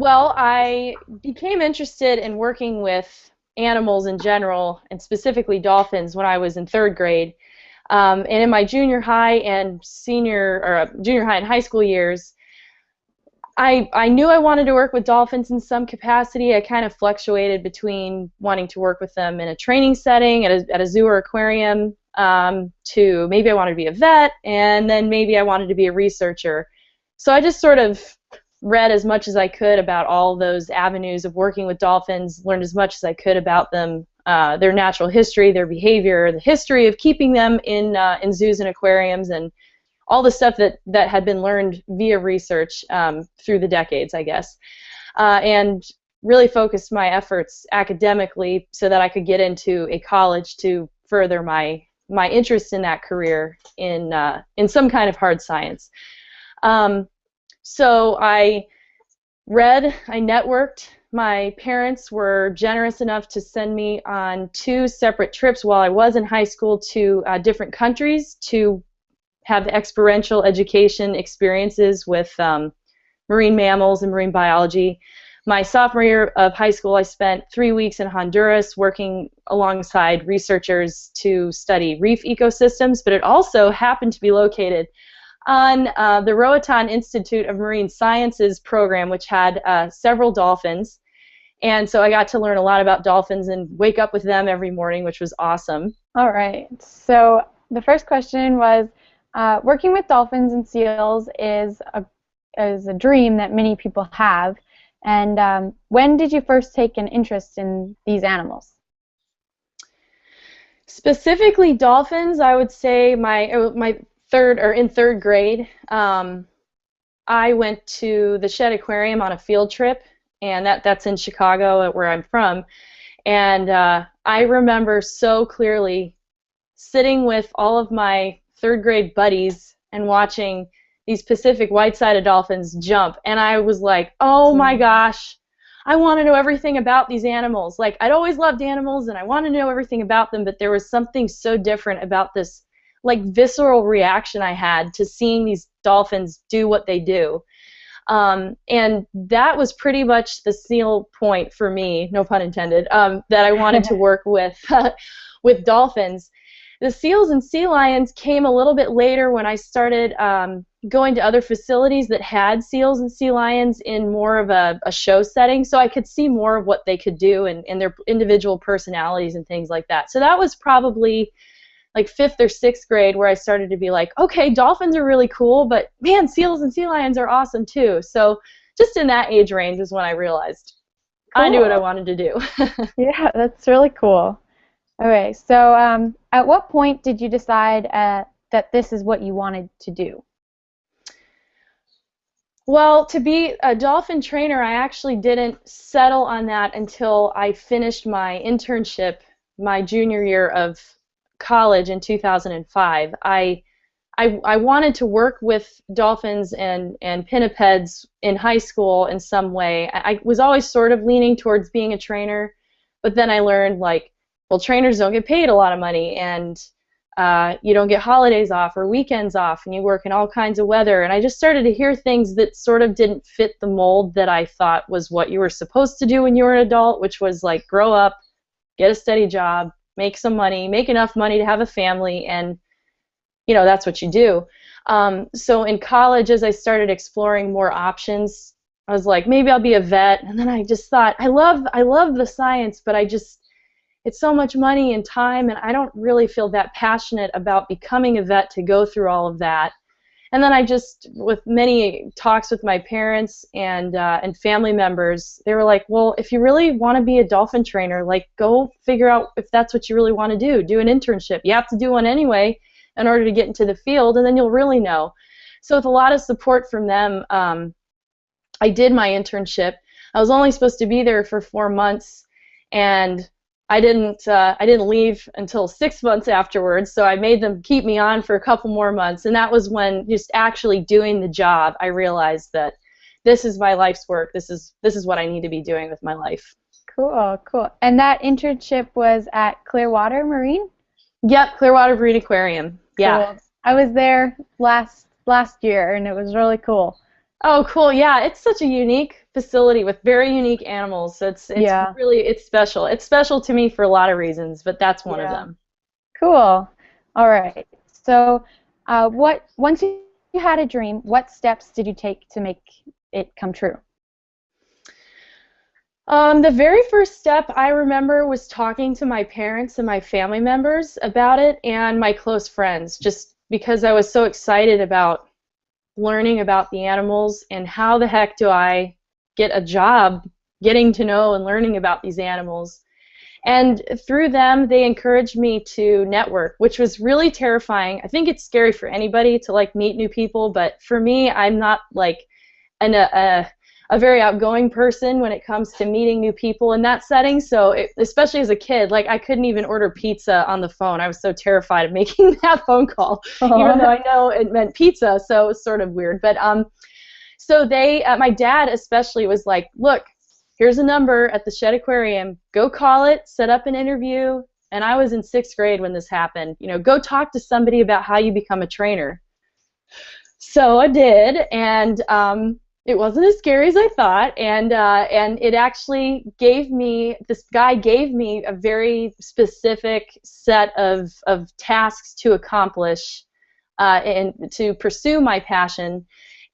Well, I became interested in working with animals in general, and specifically dolphins, when I was in third grade. And in my junior high and junior high and high school years, I knew I wanted to work with dolphins in some capacity. I kind of fluctuated between wanting to work with them in a training setting at a zoo or aquarium, to maybe I wanted to be a vet, and then maybe I wanted to be a researcher. So I just sort of read as much as I could about all those avenues of working with dolphins, learned as much as I could about them, their natural history, their behavior, the history of keeping them in zoos and aquariums, and all the stuff that had been learned via research through the decades, I guess, and really focused my efforts academically so that I could get into a college to further my interest in that career in some kind of hard science. So I networked. My parents were generous enough to send me on 2 separate trips while I was in high school to different countries to have experiential education experiences with marine mammals and marine biology. My sophomore year of high school, I spent 3 weeks in Honduras working alongside researchers to study reef ecosystems, but it also happened to be located on the Roatan Institute of Marine Sciences program, which had several dolphins. And so I got to learn a lot about dolphins and wake up with them every morning, which was awesome. All right. So the first question was, working with dolphins and seals is a dream that many people have. And when did you first take an interest in these animals? Specifically dolphins, I would say in third grade, I went to the Shed Aquarium on a field trip, and that's in Chicago, where I'm from. And I remember so clearly sitting with all of my third grade buddies and watching these Pacific white-sided dolphins jump, and I was like, oh my gosh, I want to know everything about these animals. Like, I'd always loved animals and I wanted to know everything about them, but there was something so different about this like visceral reaction I had to seeing these dolphins do what they do. And that was pretty much the seal point for me, no pun intended, that I wanted to work with with dolphins. The seals and sea lions came a little bit later when I started going to other facilities that had seals and sea lions in more of a show setting, so I could see more of what they could do and their individual personalities and things like that. So that was probably like 5th or 6th grade where I started to be like, okay, dolphins are really cool, but man, seals and sea lions are awesome too. So just in that age range is when I realized I knew what I wanted to do. Yeah, that's really cool. Okay, so at what point did you decide that this is what you wanted to do? Well, to be a dolphin trainer, I actually didn't settle on that until I finished my internship my junior year of college in 2005. I wanted to work with dolphins and pinnipeds in high school in some way. I was always sort of leaning towards being a trainer, but then I learned, like, well, trainers don't get paid a lot of money, and you don't get holidays off or weekends off, and you work in all kinds of weather. And I just started to hear things that sort of didn't fit the mold that I thought was what you were supposed to do when you were an adult, which was like grow up, get a steady job, make some money, make enough money to have a family, and that's what you do. So in college, as I started exploring more options, I was like, maybe I'll be a vet. And then I just thought, I love the science, but it's so much money and time, and I don't really feel that passionate about becoming a vet to go through all of that. And then I just, with many talks with my parents and family members, they were like, well, if you really want to be a dolphin trainer, like, go figure out if that's what you really want to do. Do an internship. You have to do one anyway in order to get into the field, and then you'll really know. So with a lot of support from them, I did my internship. I was only supposed to be there for 4 months, and I didn't leave until 6 months afterwards, so I made them keep me on for a couple more months, and that was when, just actually doing the job, I realized that this is my life's work. This is what I need to be doing with my life. Cool, cool. And that internship was at Clearwater Marine? Yep, Clearwater Marine Aquarium. Yeah. Cool. I was there last year, and it was really cool. Oh, cool. Yeah, it's such a unique facility with very unique animals. So Yeah, it's special. It's special to me for a lot of reasons, but that's one of yeah. them. Cool. All right. So, what once you had a dream, what steps did you take to make it come true? The very first step I remember was talking to my parents and my family members about it and my close friends, just because I was so excited about learning about the animals and how the heck do I get a job getting to know and learning about these animals. And through them, they encouraged me to network, which was really terrifying. I think it's scary for anybody to like meet new people, but for me, I'm not like a very outgoing person when it comes to meeting new people in that setting. So especially as a kid, like I couldn't even order pizza on the phone. I was so terrified of making that phone call, even though I know it meant pizza. So it was sort of weird. But so my dad especially was like, look, here's a number at the Shed Aquarium. Go call it, set up an interview. And I was in 6th grade when this happened. You know, go talk to somebody about how you become a trainer. So I did, and it wasn't as scary as I thought, and it actually this guy gave me a very specific set of tasks to accomplish and to pursue my passion.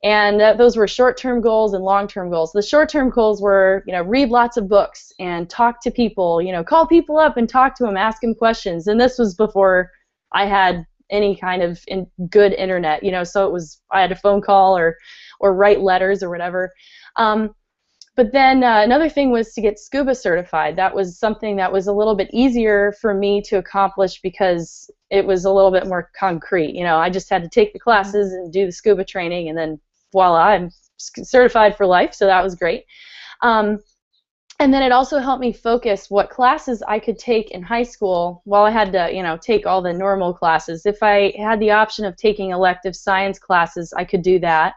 And those were short-term goals and long-term goals. The short-term goals were, you know, read lots of books and talk to people, you know, call people up and talk to them, ask them questions. And this was before I had any kind of good internet, you know, so I had a phone call or write letters or whatever. But then another thing was to get scuba certified. That was something that was a little bit easier for me to accomplish because it was a little bit more concrete. You know, I just had to take the classes and do the scuba training, and then voila, I'm certified for life, so that was great. And then it also helped me focus what classes I could take in high school while I had to, you know, take all the normal classes. If I had the option of taking elective science classes, I could do that.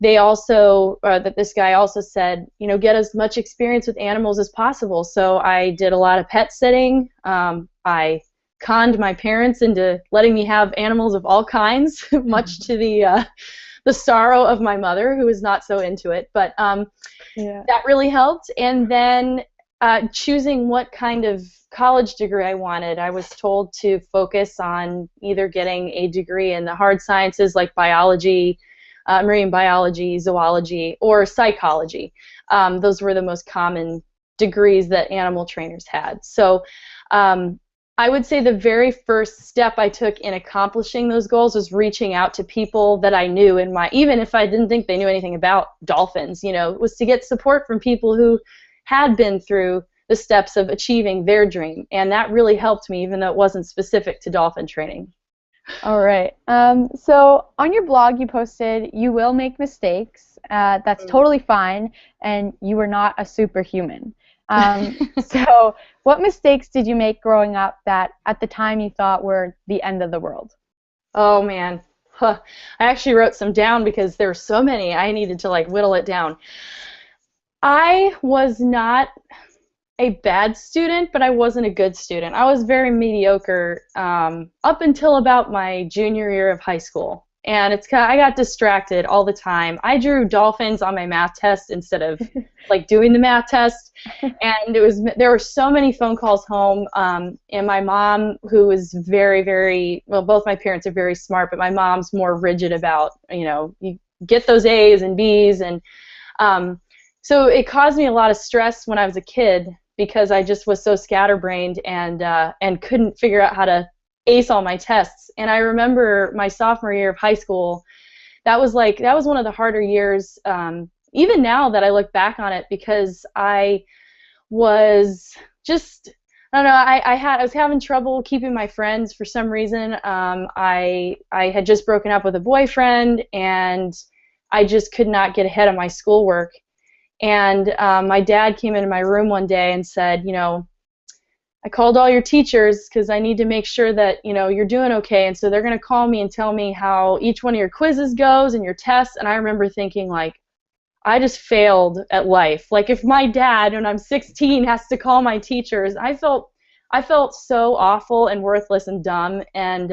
They also, this guy also said, you know, get as much experience with animals as possible. So I did a lot of pet sitting. I conned my parents into letting me have animals of all kinds, much to the sorrow of my mother, who was not so into it. But that really helped. And then choosing what kind of college degree I wanted, I was told to focus on either getting a degree in the hard sciences like biology, marine biology, zoology, or psychology. Those were the most common degrees that animal trainers had. So I would say the very first step I took in accomplishing those goals was reaching out to people that I knew even if I didn't think they knew anything about dolphins, you know, was to get support from people who had been through the steps of achieving their dream. And that really helped me, even though it wasn't specific to dolphin training. All right. So on your blog, you posted, "You will make mistakes. That's totally fine, and you are not a superhuman." So what mistakes did you make growing up that at the time you thought were the end of the world? Oh, man. Huh. I actually wrote some down because there were so many. I needed to like whittle it down. I was not a bad student, but I wasn't a good student. I was very mediocre up until about my junior year of high school. And I got distracted all the time. I drew dolphins on my math test instead of like doing the math test. And there were so many phone calls home. And my mom, who was very, very, well, both my parents are very smart, but my mom's more rigid about, you know, you get those A's and B's. And so it caused me a lot of stress when I was a kid because I just was so scatterbrained and couldn't figure out how to ace all my tests. And I remember my sophomore year of high school, that was one of the harder years, even now that I look back on it, because I was just, I don't know, I was having trouble keeping my friends for some reason. I had just broken up with a boyfriend, and I just could not get ahead of my schoolwork. And my dad came into my room one day and said, you know, I called all your teachers because I need to make sure that, you know, you're doing okay. And so they're going to call me and tell me how each one of your quizzes goes and your tests. And I remember thinking, like, I just failed at life. Like, if my dad, when I'm 16, has to call my teachers, I felt so awful and worthless and dumb. And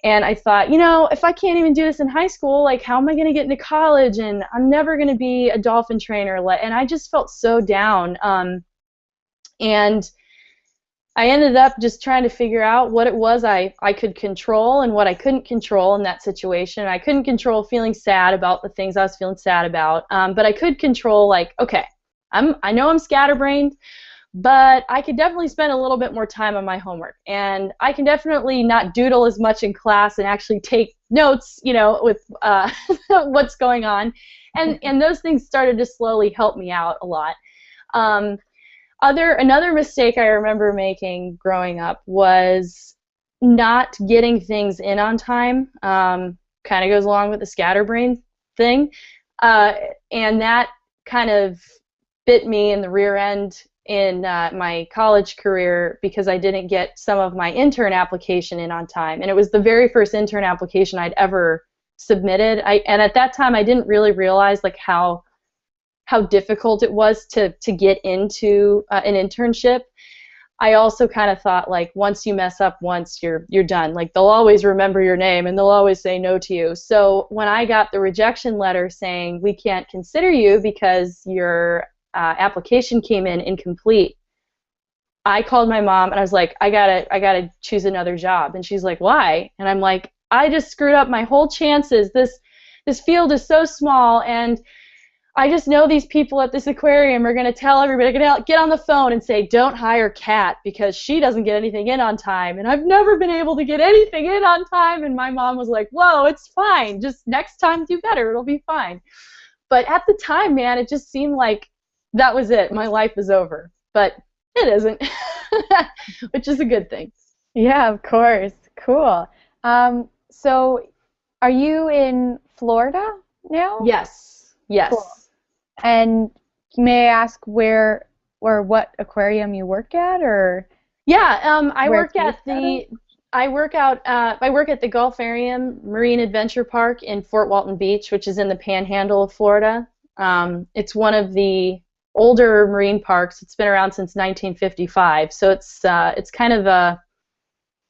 And I thought, if I can't even do this in high school, like, how am I going to get into college? And I'm never going to be a dolphin trainer. And I just felt so down. And I ended up just trying to figure out what it was I could control and what I couldn't control in that situation. I couldn't control feeling sad about the things I was feeling sad about, but I could control, like, okay, I know I'm scatterbrained, but I could definitely spend a little bit more time on my homework, and I can definitely not doodle as much in class and actually take notes, with what's going on, and those things started to slowly help me out a lot. Another mistake I remember making growing up was not getting things in on time. Kind of goes along with the scatterbrain thing, and that kind of bit me in the rear end in my college career because I didn't get some of my intern application in on time, and it was the very first intern application I'd ever submitted. And at that time I didn't really realize like how difficult it was to get into an internship. I also kind of thought, like, once you mess up once, you're done. Like, they'll always remember your name and they'll always say no to you. So when I got the rejection letter saying we can't consider you because your application came in incomplete, I called my mom and I was like, I gotta choose another job. And she's like, why? And I'm like, I just screwed up my whole chances. This field is so small, and I just know these people at this aquarium are going to tell everybody, they're going to get on the phone and say, don't hire Kat because she doesn't get anything in on time. And I've never been able to get anything in on time. And my mom was like, whoa, it's fine. Just next time do better. It'll be fine. But at the time, man, it just seemed like that was it. My life is over. But it isn't, which is a good thing. Yeah, of course. Cool. So are you in Florida now? Yes. Yes. Cool. And may I ask where or what aquarium you work at, or? Yeah, I work at the Gulfarium Marine Adventure Park in Fort Walton Beach, which is in the Panhandle of Florida. It's one of the older marine parks. It's been around since 1955, so it's kind of a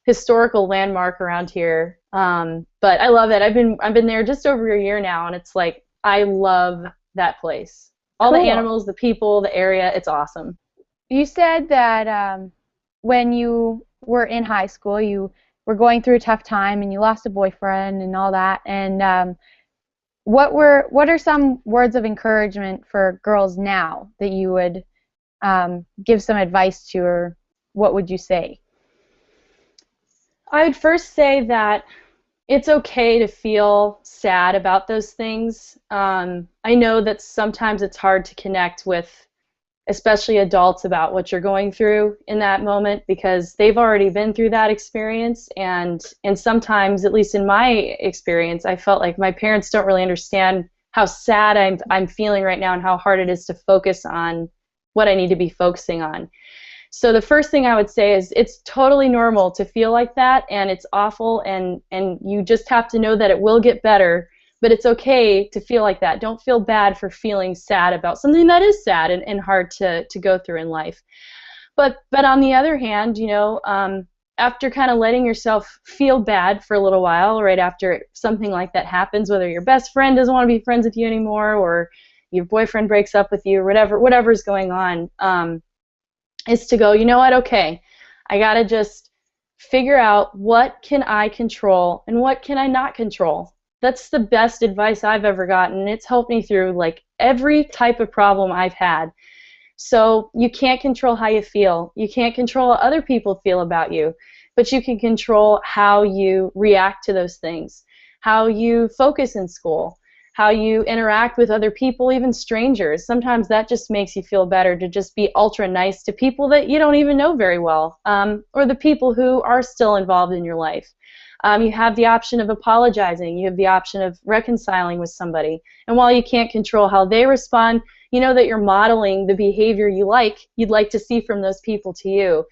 historical landmark around here. But I love it. I've been there just over a year now, and it's like I love that place. All Cool. The animals, the people, the area, it's awesome. You said that when you were in high school, you were going through a tough time and you lost a boyfriend and all that. And what are some words of encouragement for girls now that you would give some advice to, or what would you say? I would first say that it's okay to feel sad about those things. I know that sometimes it's hard to connect with, especially adults, about what you're going through in that moment because they've already been through that experience, and sometimes, at least in my experience, I felt like my parents don't really understand how sad I'm feeling right now and how hard it is to focus on what I need to be focusing on. So the first thing I would say is it's totally normal to feel like that, and it's awful, and you just have to know that it will get better, but it's okay to feel like that. Don't feel bad for feeling sad about something that is sad and hard to go through in life. But on the other hand, after kind of letting yourself feel bad for a little while, right after something like that happens, whether your best friend doesn't want to be friends with you anymore or your boyfriend breaks up with you, or whatever's going on, is to go, you know what, okay, I gotta just figure out what can I control and what can I not control. That's the best advice I've ever gotten, and it's helped me through like every type of problem I've had. So you can't control how you feel. You can't control how other people feel about you, but you can control how you react to those things, how you focus in school, how you interact with other people, even strangers. Sometimes that just makes you feel better to just be ultra nice to people that you don't even know very well, or the people who are still involved in your life. You have the option of apologizing. You have the option of reconciling with somebody. And while you can't control how they respond, you know that you're modeling the behavior you'd like to see from those people to you.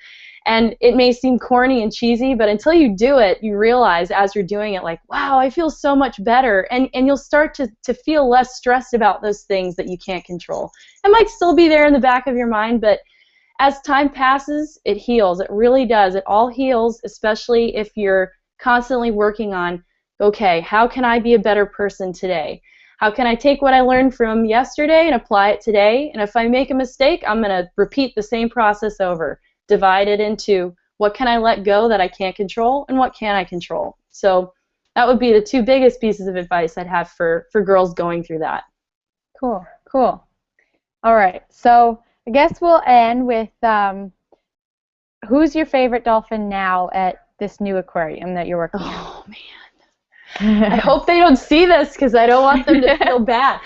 And it may seem corny and cheesy, but until you do it, you realize as you're doing it, like, wow, I feel so much better. And you'll start to feel less stressed about those things that you can't control. It might still be there in the back of your mind, but as time passes, it heals. It really does. It all heals, especially if you're constantly working on, okay, how can I be a better person today? How can I take what I learned from yesterday and apply it today? And if I make a mistake, I'm going to repeat the same process over, divide it into what can I let go that I can't control and what can I control. So that would be the two biggest pieces of advice I'd have for girls going through that. Cool, cool. All right, so I guess we'll end with who's your favorite dolphin now at this new aquarium that you're working at? Oh, man. I hope they don't see this because I don't want them to feel bad.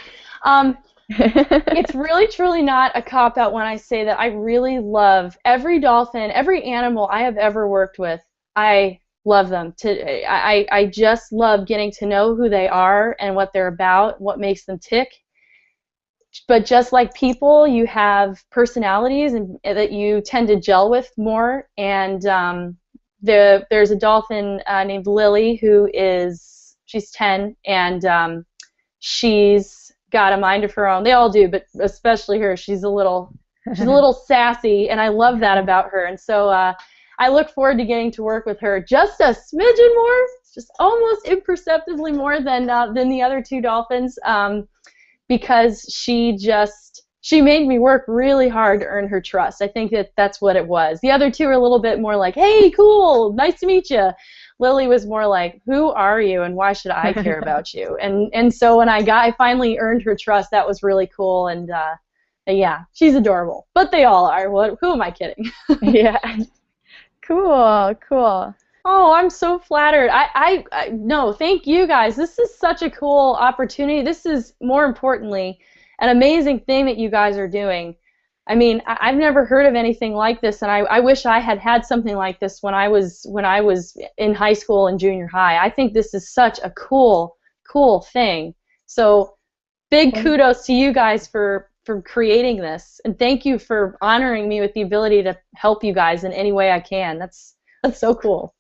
It's really, truly not a cop-out when I say that I really love every dolphin, every animal I have ever worked with. I love them. I just love getting to know who they are and what they're about, what makes them tick. But just like people, you have personalities and that you tend to gel with more. And there's a dolphin named Lily she's 10, and she's got a mind of her own. They all do, but especially her. She's a little sassy, and I love that about her. And so I look forward to getting to work with her just a smidgen more, just almost imperceptibly more than the other two dolphins, because she made me work really hard to earn her trust. I think that's what it was. The other two are a little bit more like, hey, cool, nice to meet you. Lily was more like, who are you and why should I care about you? And so when I finally earned her trust, that was really cool. And yeah, she's adorable. But they all are. Who am I kidding? Yeah. Cool, cool. Oh, I'm so flattered. No, thank you guys. This is such a cool opportunity. This is, more importantly, an amazing thing that you guys are doing. I mean, I've never heard of anything like this, and I wish I had something like this when I was in high school and junior high. I think this is such a cool thing. So big kudos to you guys for creating this, and thank you for honoring me with the ability to help you guys in any way I can. That's so cool.